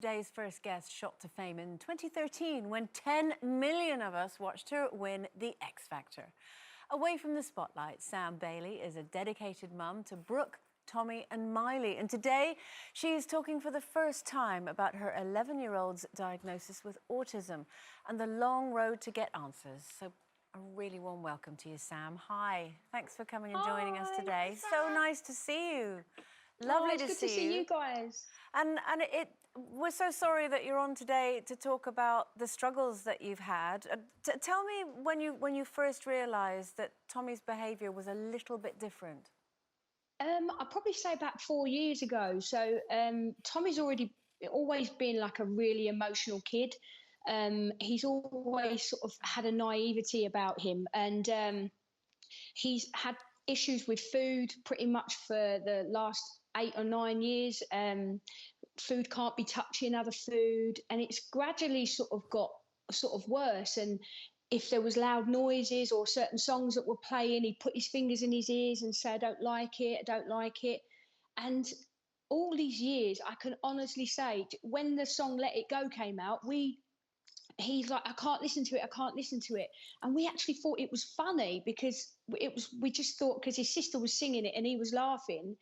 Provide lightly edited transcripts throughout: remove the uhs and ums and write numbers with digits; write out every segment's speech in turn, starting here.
Today's first guest shot to fame in 2013 when 10 million of us watched her win the X Factor. Away from the spotlight, Sam Bailey is a dedicated mum to Brooke, Tommy and Miley. And today she's talking for the first time about her 11-year-old's diagnosis with autism and the long road to get answers. So a really warm welcome to you, Sam. Hi. Thanks for coming and joining us today. So nice to see you. Lovely to see you. It's good to see you guys. And we're so sorry that you're on today to talk about the struggles that you've had. Tell me when you first realised that Tommy's behaviour was a little bit different. I'd probably say about 4 years ago. So Tommy's always been like a really emotional kid. He's always sort of had a naivety about him, and he's had issues with food pretty much for the last 8 or 9 years. Food can't be touching other food, and it's gradually got worse. And if there was loud noises or certain songs that were playing, he'd put his fingers in his ears and say, I don't like it. And all these years, I can honestly say, when the song Let It Go came out, he's like, I can't listen to it. And we actually thought it was funny because we just thought, because his sister was singing it and he was laughing.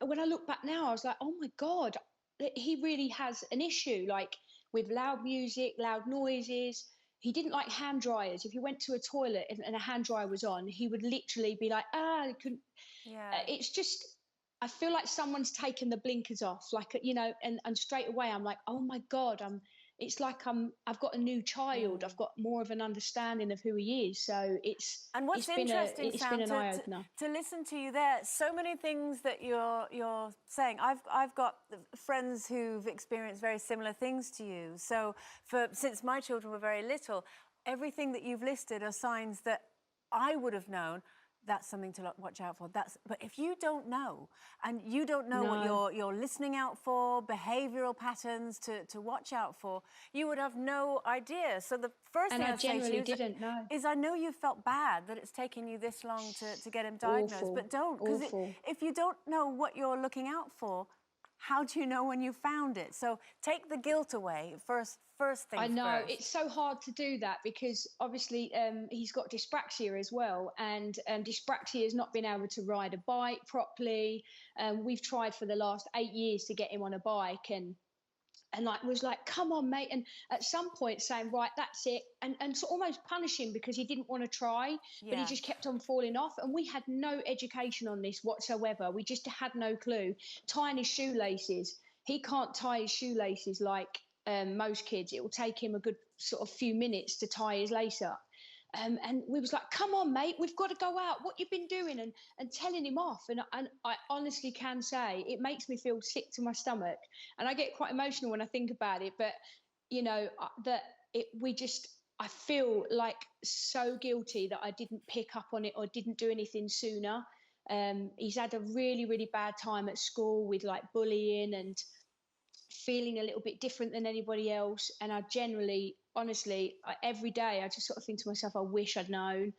When I look back now, I was like, oh my God, he really has an issue, like with loud music, loud noises. He didn't like hand dryers. If you went to a toilet and a hand dryer was on, he would literally be like, he couldn't. Yeah. It's just, I feel like someone's taken the blinkers off, like, and straight away I'm like, oh my God, it's like I've got a new child. I've got more of an understanding of who he is. So it's interesting, Sam, been an eye-opener. To listen to you there. So many things that you're saying. I've got friends who've experienced very similar things to you. So since my children were very little, everything that you've listed are signs that I would have known. That's something to watch out for. But if you don't know, and you don't know what you're listening out for, behavioural patterns to watch out for, you would have no idea. So the first thing I say to you is I know you felt bad that it's taken you this long to get him diagnosed, Awful. but don't, because if you don't know what you're looking out for, how do you know when you found it? So take the guilt away first things I know, first. it's so hard to do that because obviously he's got dyspraxia as well, and dyspraxia has not been able to ride a bike properly. We've tried for the last 8 years to get him on a bike, and was like, come on, mate. And at some point saying, right, that's it. And so almost punish him because he didn't want to try, but he just kept on falling off. And we had no education on this whatsoever. We just had no clue. Tying his shoelaces. He can't tie his shoelaces like most kids. It will take him a good sort of few minutes to tie his lace up. And we was like, come on, mate, we've got to go out. What you've been doing? And telling him off. And I honestly can say it makes me feel sick to my stomach. And I get quite emotional when I think about it. But, I feel like so guilty that I didn't pick up on it or didn't do anything sooner. He's had a really, really bad time at school with like bullying and feeling a little bit different than anybody else. And I generally, honestly, every day I just sort of think to myself, I wish I'd known.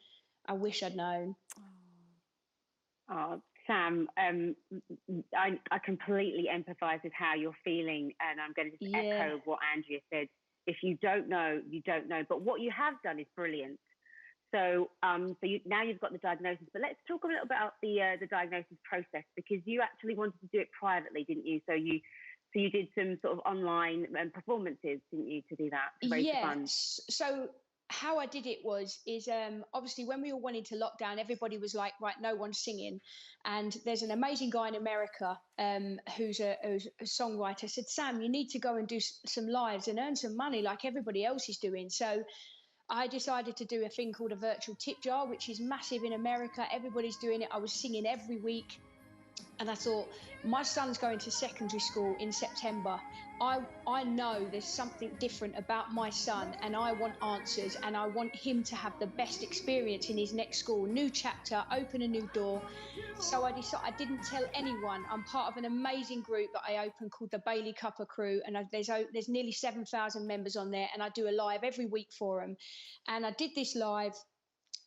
Oh, Sam, I completely empathise with how you're feeling, and I'm going to just echo what Andrea said. If you don't know, you don't know. But what you have done is brilliant. So, now you've got the diagnosis. But let's talk a little bit about the diagnosis process, because you actually wanted to do it privately, didn't you? So you did some sort of online performances, didn't you, to do that, to raise the funds? So how I did it is obviously when we all went into lockdown, everybody was like, right, no one's singing. And there's an amazing guy in America who's a songwriter, said, Sam, you need to go and do some lives and earn some money like everybody else is doing. So I decided to do a thing called a virtual tip jar, which is massive in America. Everybody's doing it. I was singing every week. And I thought, my son's going to secondary school in September. I know there's something different about my son, and I want answers, and I want him to have the best experience in his next school. New chapter, open a new door. So I decided, I didn't tell anyone. I'm part of an amazing group that I opened called the Bailey Cuppa Crew, and there's nearly 7,000 members on there, and I do a live every week for them. And I did this live.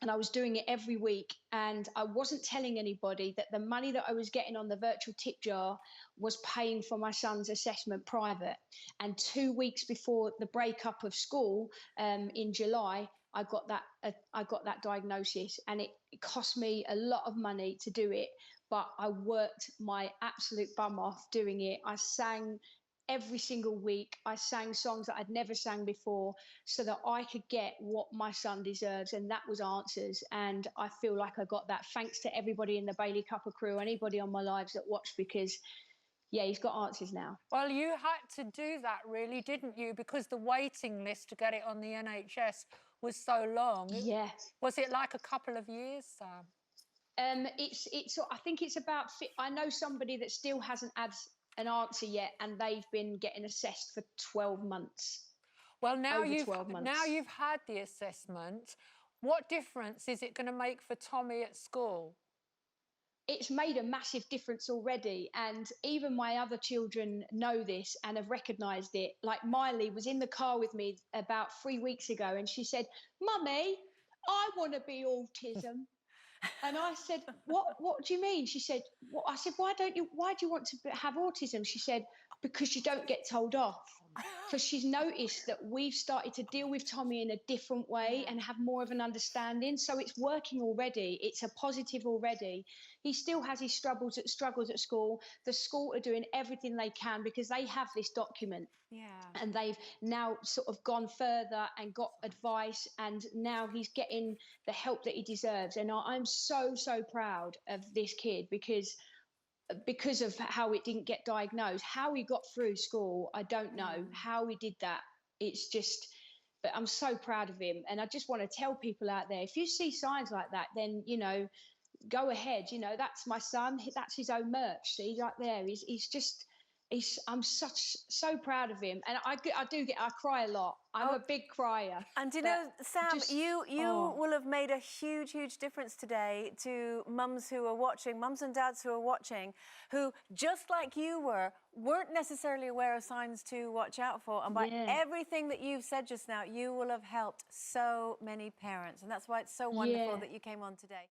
and I was doing it every week, and I wasn't telling anybody that the money that I was getting on the virtual tip jar was paying for my son's assessment private. And 2 weeks before the breakup of school, in July, I got that diagnosis, and it cost me a lot of money to do it. But I worked my absolute bum off doing it. I sang every single week. I sang songs that I'd never sang before so that I could get what my son deserves, and that was answers. And I feel like I got that thanks to everybody in the Bailey Cuppa crew, anybody on my lives that watched, because yeah, he's got answers now. Well, you had to do that, really, didn't you? Because the waiting list to get it on the NHS was so long. Yeah. Was it like a couple of years, Sam? It's. I think it's about. I know somebody that still hasn't had an answer yet, and they've been getting assessed for 12 months. Well, now Over you've 12 months. now you've had the assessment. What difference is it going to make for Tommy at school? It's made a massive difference already, and even my other children know this and have recognised it. Like Miley was in the car with me about 3 weeks ago, and she said, "Mummy, I want to be autism." And I said, what do you mean? She said, what? I said, why do you want to have autism? She said, because you don't get told off. Because she's noticed that we've started to deal with Tommy in a different way and have more of an understanding. So it's working already. It's a positive already. He still has his struggles at school. The school are doing everything they can because they have this document. Yeah. And they've now sort of gone further and got advice, and now he's getting the help that he deserves. And I'm so proud of this kid because of how it didn't get diagnosed. How he got through school, I don't know. How he did that, it's just, but I'm so proud of him. And I just want to tell people out there, if you see signs like that, then, you know, go ahead. You know, that's my son. That's his own merch. See, right there. I'm so proud of him. And I cry a lot. I'm a big crier. And you know, Sam, you will have made a huge difference today to mums who are watching, mums and dads who are watching, who, just like you weren't necessarily aware of signs to watch out for. And by everything that you've said just now, you will have helped so many parents. And that's why it's so wonderful that you came on today.